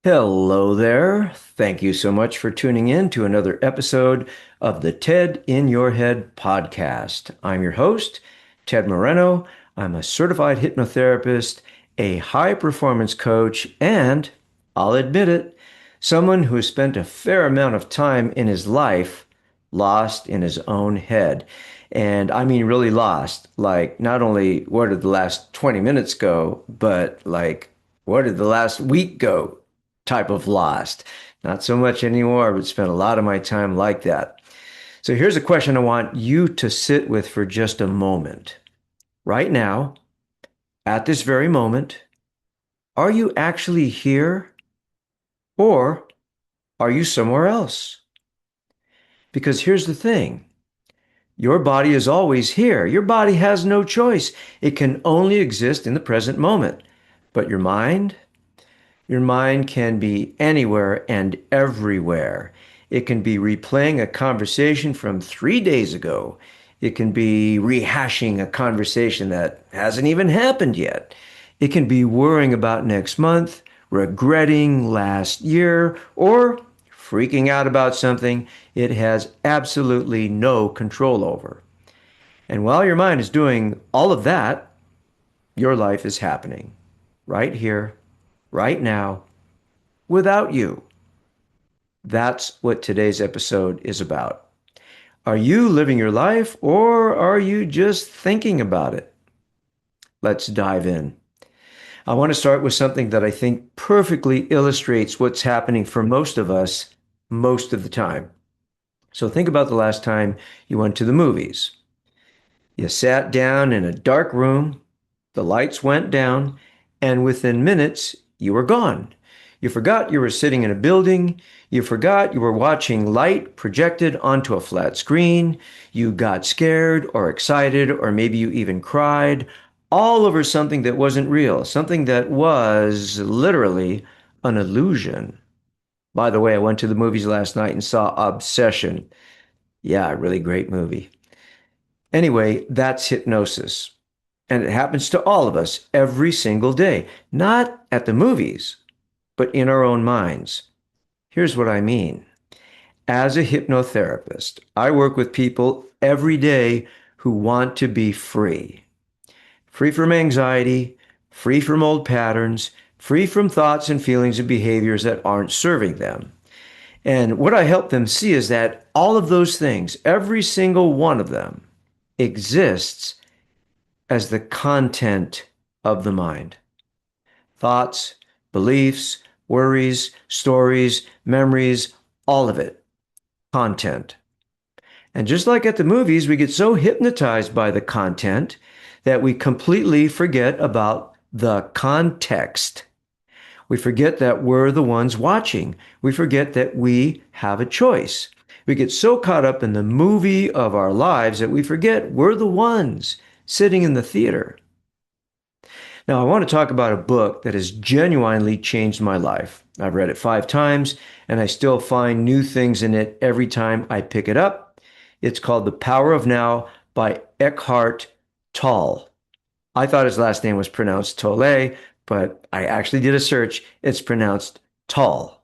Hello there. Thank you so much for tuning in to another episode of the TED in Your Head podcast. I'm your host, Ted Moreno. I'm a certified hypnotherapist, a high performance coach, and I'll admit it, someone who has spent a fair amount of time in his life lost in his own head. And I mean, really lost. Like, not only where did the last 20 minutes go, but like, where did the last week go? Type of lost. Not so much anymore, but spent a lot of my time like that. So here's a question I want you to sit with for just a moment. Right now, at this very moment, are you actually here or are you somewhere else? Because here's the thing. Your body is always here. Your body has no choice. It can only exist in the present moment. But your mind can be anywhere and everywhere. It can be replaying a conversation from 3 days ago. It can be rehashing a conversation that hasn't even happened yet. It can be worrying about next month, regretting last year, or freaking out about something it has absolutely no control over. And while your mind is doing all of that, your life is happening right here, right now, without you. That's what today's episode is about. Are you living your life or are you just thinking about it? Let's dive in. I want to start with something that I think perfectly illustrates what's happening for most of us most of the time. So think about the last time you went to the movies. You sat down in a dark room, the lights went down, and within minutes, you were gone. You forgot you were sitting in a building. You forgot you were watching light projected onto a flat screen. You got scared or excited, or maybe you even cried, all over something that wasn't real, something that was literally an illusion. By the way, I went to the movies last night and saw Obsession. Yeah, really great movie. Anyway, that's hypnosis. And it happens to all of us every single day, not at the movies, but in our own minds. Here's what I mean. As a hypnotherapist, I work with people every day who want to be free. Free from anxiety, free from old patterns, free from thoughts and feelings and behaviors that aren't serving them. And what I help them see is that all of those things, every single one of them, exists as the content of the mind. Thoughts, beliefs, worries, stories, memories, all of it. Content. And just like at the movies, we get so hypnotized by the content that we completely forget about the context. We forget that we're the ones watching. We forget that we have a choice. We get so caught up in the movie of our lives that we forget we're the ones sitting in the theater. Now, I want to talk about a book that has genuinely changed my life. I've read it 5 times, and I still find new things in it every time I pick it up. It's called The Power of Now by Eckhart Tolle. I thought his last name was pronounced Tolle, but I actually did a search. It's pronounced Tolle.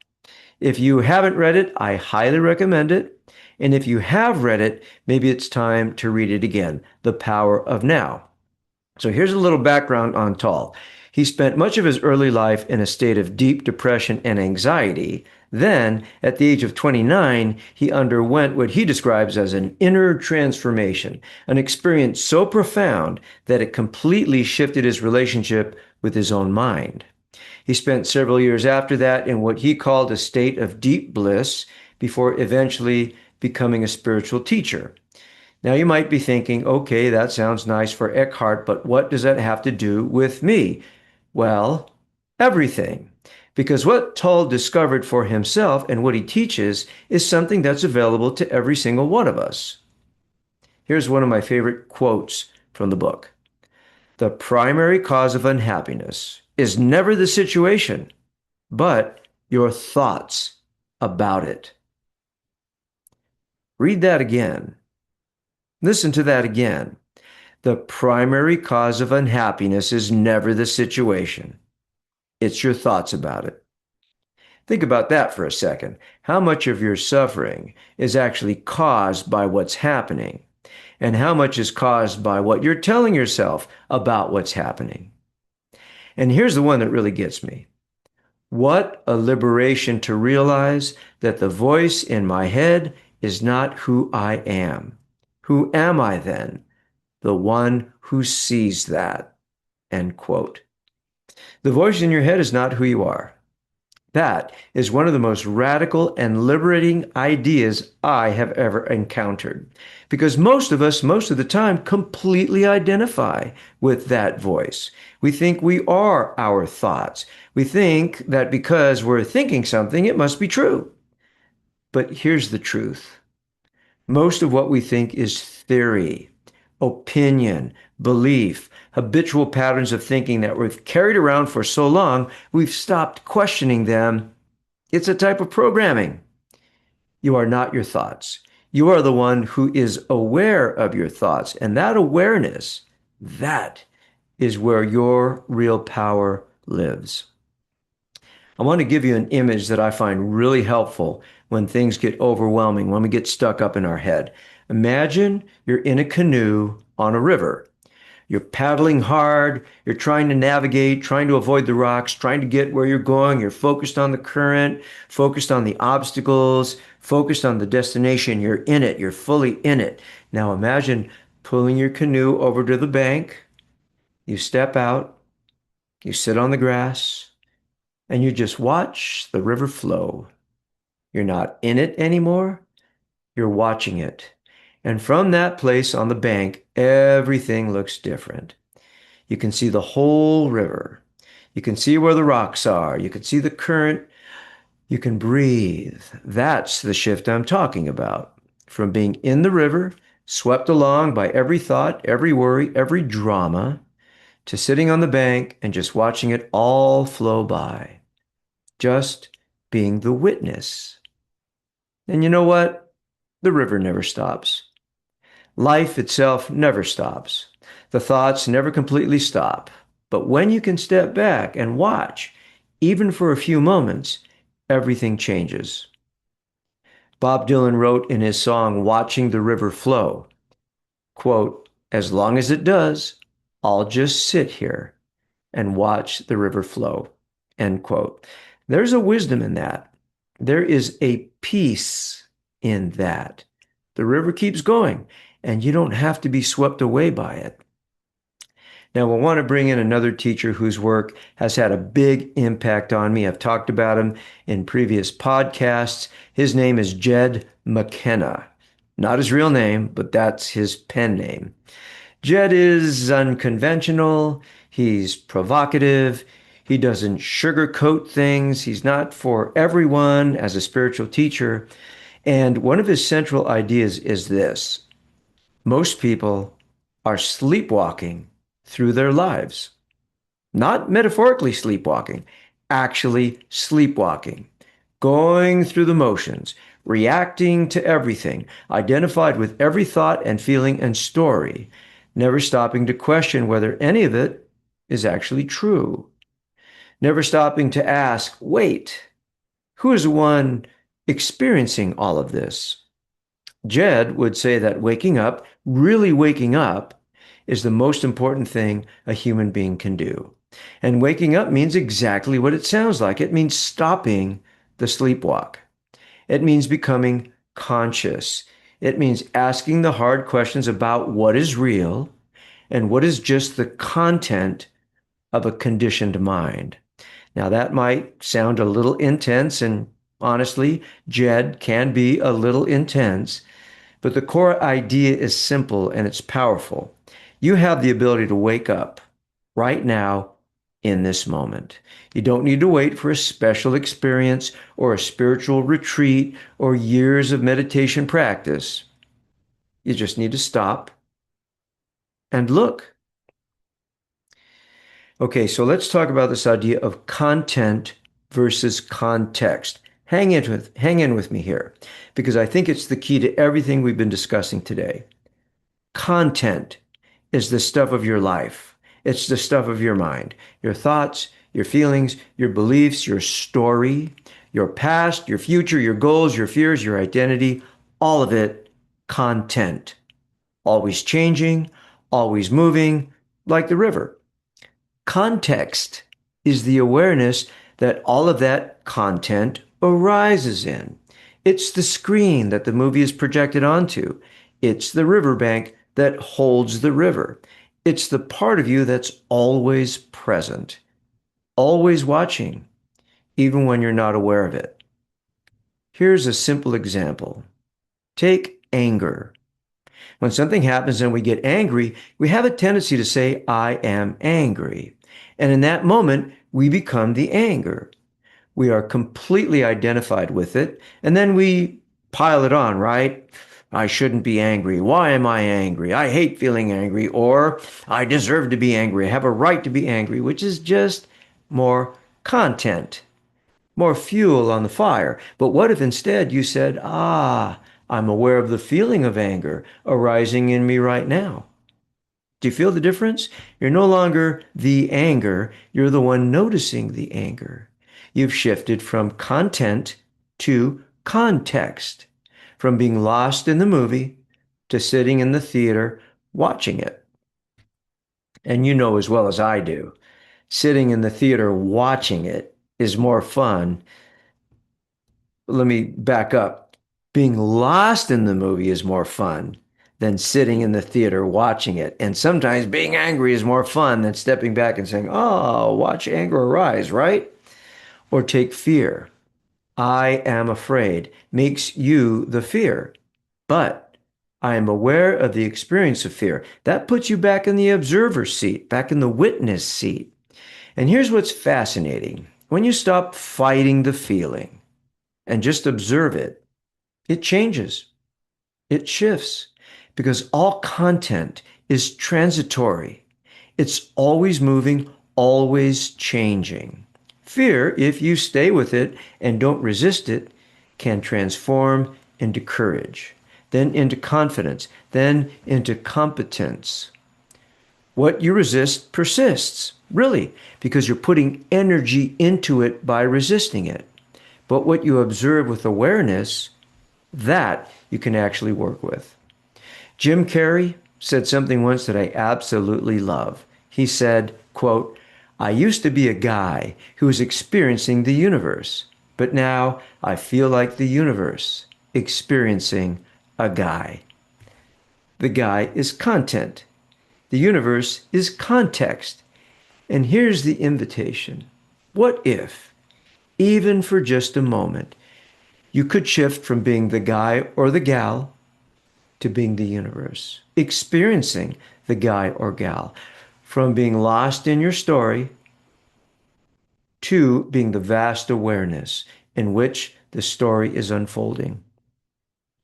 If you haven't read it, I highly recommend it. And if you have read it, maybe it's time to read it again, The Power of Now. So here's a little background on Tolle. He spent much of his early life in a state of deep depression and anxiety. Then, at the age of 29, he underwent what he describes as an inner transformation, an experience so profound that it completely shifted his relationship with his own mind. He spent several years after that in what he called a state of deep bliss before eventually becoming a spiritual teacher. Now you might be thinking, okay, that sounds nice for Eckhart, but what does that have to do with me? Well, everything. Because what Toll discovered for himself and what he teaches is something that's available to every single one of us. Here's one of my favorite quotes from the book. The primary cause of unhappiness is never the situation, but your thoughts about it. Read that again. Listen to that again. The primary cause of unhappiness is never the situation. It's your thoughts about it. Think about that for a second. How much of your suffering is actually caused by what's happening, and how much is caused by what you're telling yourself about what's happening? And here's the one that really gets me. What a liberation to realize that the voice in my head is not who I am. Who am I then? The one who sees that. End quote. The voice in your head is not who you are. That is one of the most radical and liberating ideas I have ever encountered. Because most of us, most of the time, completely identify with that voice. We think we are our thoughts. We think that because we're thinking something, it must be true. But here's the truth. Most of what we think is theory, opinion, belief, habitual patterns of thinking that we've carried around for so long, we've stopped questioning them. It's a type of programming. You are not your thoughts. You are the one who is aware of your thoughts. And that awareness, that is where your real power lives. I want to give you an image that I find really helpful when things get overwhelming, when we get stuck up in our head. Imagine you're in a canoe on a river. You're paddling hard. You're trying to navigate, trying to avoid the rocks, trying to get where you're going. You're focused on the current, focused on the obstacles, focused on the destination. You're in it. You're fully in it. Now imagine pulling your canoe over to the bank. You step out. You sit on the grass and you just watch the river flow. You're not in it anymore. You're watching it. And from that place on the bank, everything looks different. You can see the whole river. You can see where the rocks are. You can see the current. You can breathe. That's the shift I'm talking about. From being in the river, swept along by every thought, every worry, every drama, to sitting on the bank and just watching it all flow by. Just being the witness. And you know what? The river never stops. Life itself never stops. The thoughts never completely stop. But when you can step back and watch, even for a few moments, everything changes. Bob Dylan wrote in his song, Watching the River Flow, quote, "As long as it does, I'll just sit here and watch the river flow," end quote. There's a wisdom in that. There is a peace in that. The river keeps going, and you don't have to be swept away by it. Now, we want to bring in another teacher whose work has had a big impact on me. I've talked about him in previous podcasts. His name is Jed McKenna. Not his real name, but that's his pen name. Jed is unconventional. He's provocative. He doesn't sugarcoat things. He's not for everyone as a spiritual teacher. And one of his central ideas is this: most people are sleepwalking through their lives. Not metaphorically sleepwalking, actually sleepwalking, going through the motions, reacting to everything, identified with every thought and feeling and story, never stopping to question whether any of it is actually true, never stopping to ask, wait, who is the one experiencing all of this? Jed would say that waking up, really waking up, is the most important thing a human being can do. And waking up means exactly what it sounds like. It means stopping the sleepwalk. It means becoming conscious. It means asking the hard questions about what is real and what is just the content of a conditioned mind. Now, that might sound a little intense, and honestly, Jed can be a little intense, but the core idea is simple and it's powerful. You have the ability to wake up right now in this moment. You don't need to wait for a special experience or a spiritual retreat or years of meditation practice. You just need to stop and look. Okay, so let's talk about this idea of content versus context. Hang in with me here, because I think it's the key to everything we've been discussing today. Content is the stuff of your life. It's the stuff of your mind, your thoughts, your feelings, your beliefs, your story, Your past, your future, your goals, your fears, your identity, all of it content. Always changing, always moving, like the river. Context is the awareness that all of that content arises in. It's the screen that the movie is projected onto. It's the riverbank that holds the river. It's the part of you that's always present, always watching, even when you're not aware of it. Here's a simple example. Take anger. When something happens and we get angry, we have a tendency to say, I am angry. And in that moment, we become the anger. We are completely identified with it. And then we pile it on, right? I shouldn't be angry. Why am I angry? I hate feeling angry. Or I deserve to be angry. I have a right to be angry, which is just more content, more fuel on the fire. But what if instead you said, I'm aware of the feeling of anger arising in me right now? Do you feel the difference? You're no longer the anger, you're the one noticing the anger. You've shifted from content to context, from being lost in the movie to sitting in the theater watching it. And you know as well as I do, sitting in the theater watching it is more fun. Let me back up. Being lost in the movie is more fun than sitting in the theater watching it. And sometimes being angry is more fun than stepping back and saying, oh, watch anger arise, right? Or take fear. I am afraid makes you the fear. But I am aware of the experience of fear. That puts you back in the observer seat, back in the witness seat. And here's what's fascinating. When you stop fighting the feeling and just observe it, it changes. It shifts because all content is transitory. It's always moving, always changing. Fear, if you stay with it and don't resist it, can transform into courage, then into confidence, then into competence. What you resist persists, really, because you're putting energy into it by resisting it. But what you observe with awareness, that you can actually work with. Jim Carrey said something once that I absolutely love. He said, quote, I used to be a guy who was experiencing the universe, but now I feel like the universe experiencing a guy. The guy is content. The universe is context. And here's the invitation. What if, even for just a moment, you could shift from being the guy or the gal to being the universe, experiencing the guy or gal, from being lost in your story to being the vast awareness in which the story is unfolding.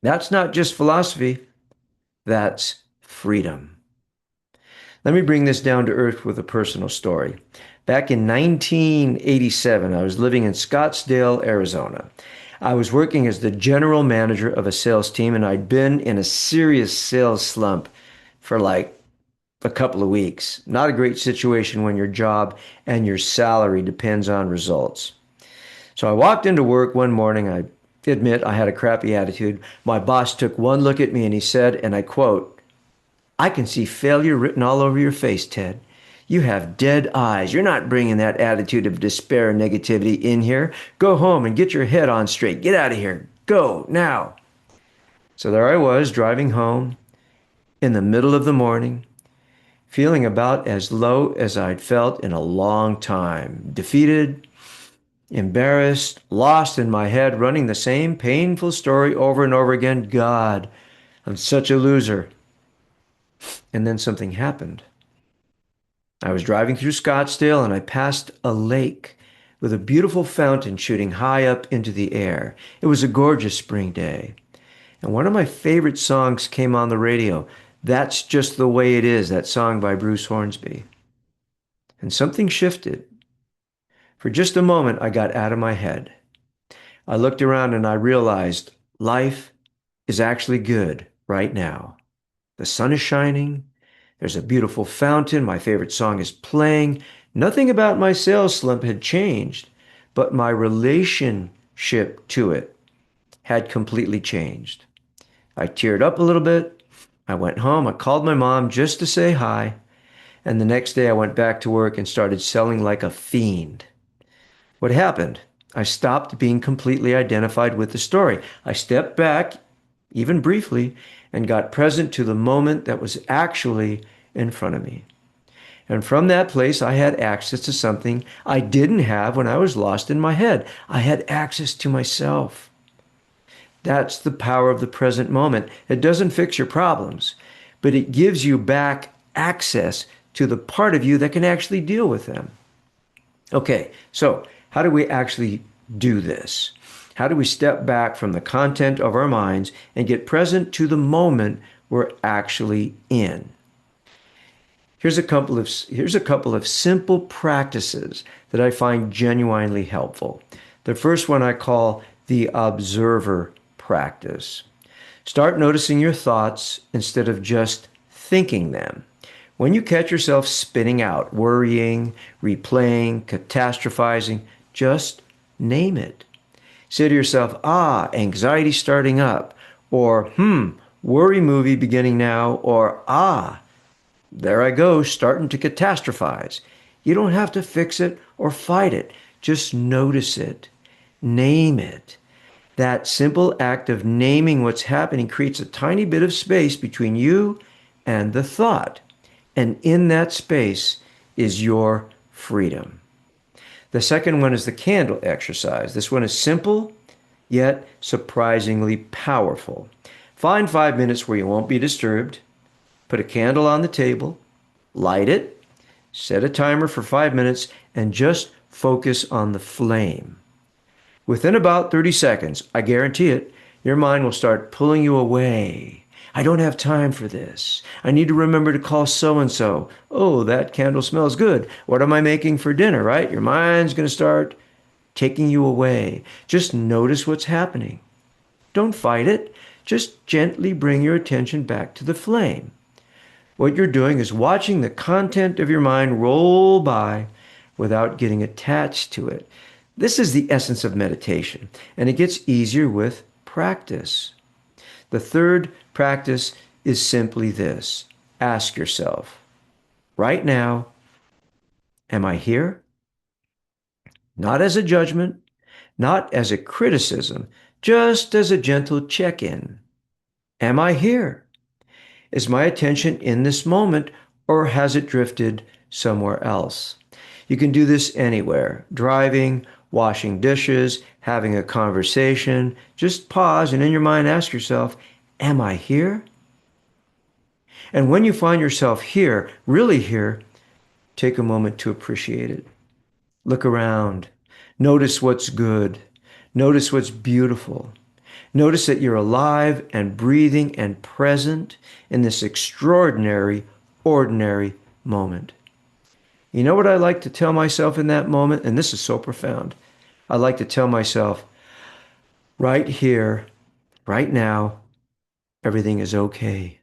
That's not just philosophy, that's freedom. Let me bring this down to earth with a personal story. Back in 1987, I was living in Scottsdale, Arizona. I was working as the general manager of a sales team, and I'd been in a serious sales slump for like a couple of weeks. Not a great situation when your job and your salary depends on results. So I walked into work one morning. I admit I had a crappy attitude. My boss took one look at me and he said, and I quote, I can see failure written all over your face, Ted. You have dead eyes. You're not bringing that attitude of despair and negativity in here. Go home and get your head on straight. Get out of here. Go now. So there I was driving home in the middle of the morning, feeling about as low as I'd felt in a long time. Defeated, embarrassed, lost in my head, running the same painful story over and over again. God, I'm such a loser. And then something happened. I was driving through Scottsdale and I passed a lake with a beautiful fountain shooting high up into the air. It was a gorgeous spring day. And one of my favorite songs came on the radio. That's Just the Way It Is, that song by Bruce Hornsby. And something shifted. For just a moment, I got out of my head. I looked around and I realized life is actually good right now. The sun is shining. There's a beautiful fountain. My favorite song is playing. Nothing about my sales slump had changed, but my relationship relationship to it had completely changed. I teared up a little bit. I went home. I called my mom just to say hi. And the next day I went back to work and started selling like a fiend. What happened? I stopped being completely identified with the story. I stepped back, even briefly, and got present to the moment that was actually in front of me. And from that place, I had access to something I didn't have when I was lost in my head. I had access to myself. That's the power of the present moment. It doesn't fix your problems, but it gives you back access to the part of you that can actually deal with them. Okay, so how do we actually do this? How do we step back from the content of our minds and get present to the moment we're actually in? Here's a couple of simple practices that I find genuinely helpful. The first one I call the observer practice. Start noticing your thoughts instead of just thinking them. When you catch yourself spinning out, worrying, replaying, catastrophizing, just name it. Say to yourself, anxiety starting up, or worry movie beginning now, or there I go, starting to catastrophize. You don't have to fix it or fight it. Just notice it. Name it. That simple act of naming what's happening creates a tiny bit of space between you and the thought. And in that space is your freedom. The second one is the candle exercise. This one is simple, yet surprisingly powerful. Find 5 minutes where you won't be disturbed. Put a candle on the table, light it, set a timer for 5 minutes, and just focus on the flame. Within about 30 seconds, I guarantee it, your mind will start pulling you away. I don't have time for this. I need to remember to call so-and-so. Oh, that candle smells good. What am I making for dinner, right? Your mind's going to start taking you away. Just notice what's happening. Don't fight it. Just gently bring your attention back to the flame. What you're doing is watching the content of your mind roll by without getting attached to it. This is the essence of meditation, and it gets easier with practice. The third practice is simply this. Ask yourself, right now, am I here? Not as a judgment, not as a criticism, just as a gentle check-in. Am I here? Is my attention in this moment, or has it drifted somewhere else? You can do this anywhere, driving, washing dishes, having a conversation. Just pause and in your mind ask yourself, am I here? And when you find yourself here, really here, take a moment to appreciate it. Look around. Notice what's good. Notice what's beautiful. Notice that you're alive and breathing and present in this extraordinary, ordinary moment. You know what I like to tell myself in that moment? And this is so profound. I like to tell myself, right here, right now, everything is okay.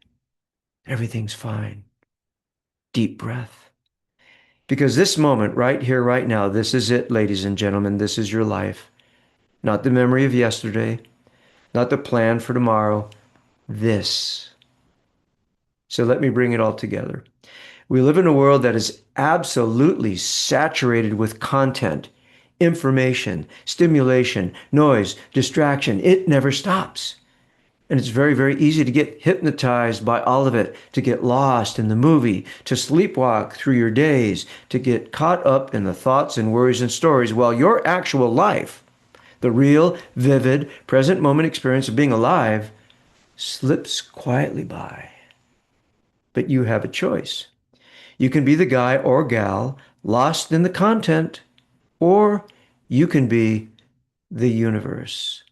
Everything's fine. Deep breath. Because this moment, right here, right now, this is it, ladies and gentlemen. This is your life. Not the memory of yesterday, not the plan for tomorrow. This. So let me bring it all together. We live in a world that is absolutely saturated with content, information, stimulation, noise, distraction. It never stops. And it's very, very easy to get hypnotized by all of it, to get lost in the movie, to sleepwalk through your days, to get caught up in the thoughts and worries and stories, while your actual life, the real, vivid, present moment experience of being alive, slips quietly by. But you have a choice. You can be the guy or gal lost in the content, or you can be the universe,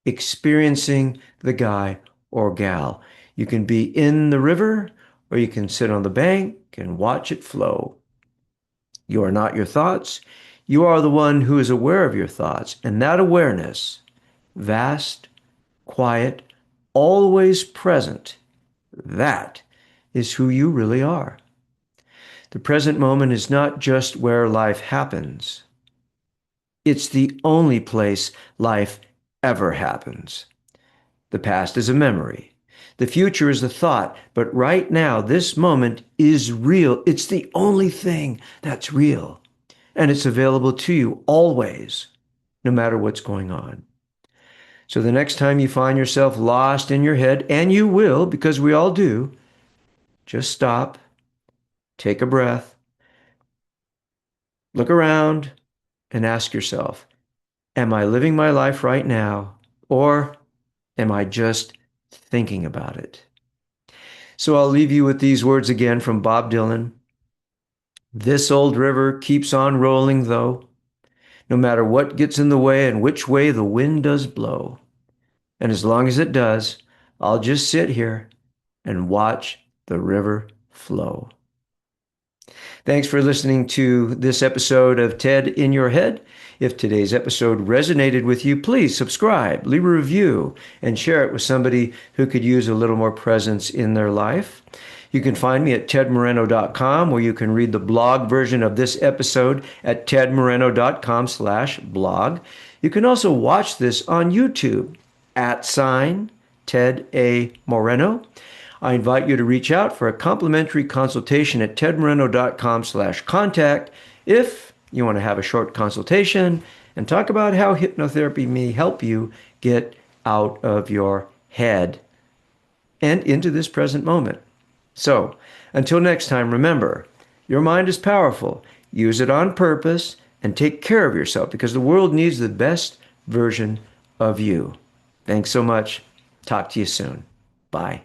experiencing the guy or gal. You can be in the river, or you can sit on the bank and watch it flow. You are not your thoughts. You are the one who is aware of your thoughts. And that awareness, vast, quiet, always present, that is who you really are. The present moment is not just where life happens. It's the only place life ever happens. The past is a memory. The future is a thought. But right now, this moment is real. It's the only thing that's real. And it's available to you always, no matter what's going on. So the next time you find yourself lost in your head, and you will, because we all do, just stop, take a breath, look around, and ask yourself, am I living my life right now, or am I just thinking about it? So I'll leave you with these words again from Bob Dylan. This old river keeps on rolling, though, no matter what gets in the way and which way the wind does blow. And as long as it does, I'll just sit here and watch the river flow. Thanks for listening to this episode of TED in Your Head. If today's episode resonated with you, please subscribe, leave a review, and share it with somebody who could use a little more presence in their life. You can find me at tedmoreno.com, where you can read the blog version of this episode at tedmoreno.com/blog. You can also watch this on YouTube @ Ted A. Moreno. I invite you to reach out for a complimentary consultation at tedmoreno.com/contact if you want to have a short consultation and talk about how hypnotherapy may help you get out of your head and into this present moment. So, until next time, remember, your mind is powerful. Use it on purpose and take care of yourself, because the world needs the best version of you. Thanks so much. Talk to you soon. Bye.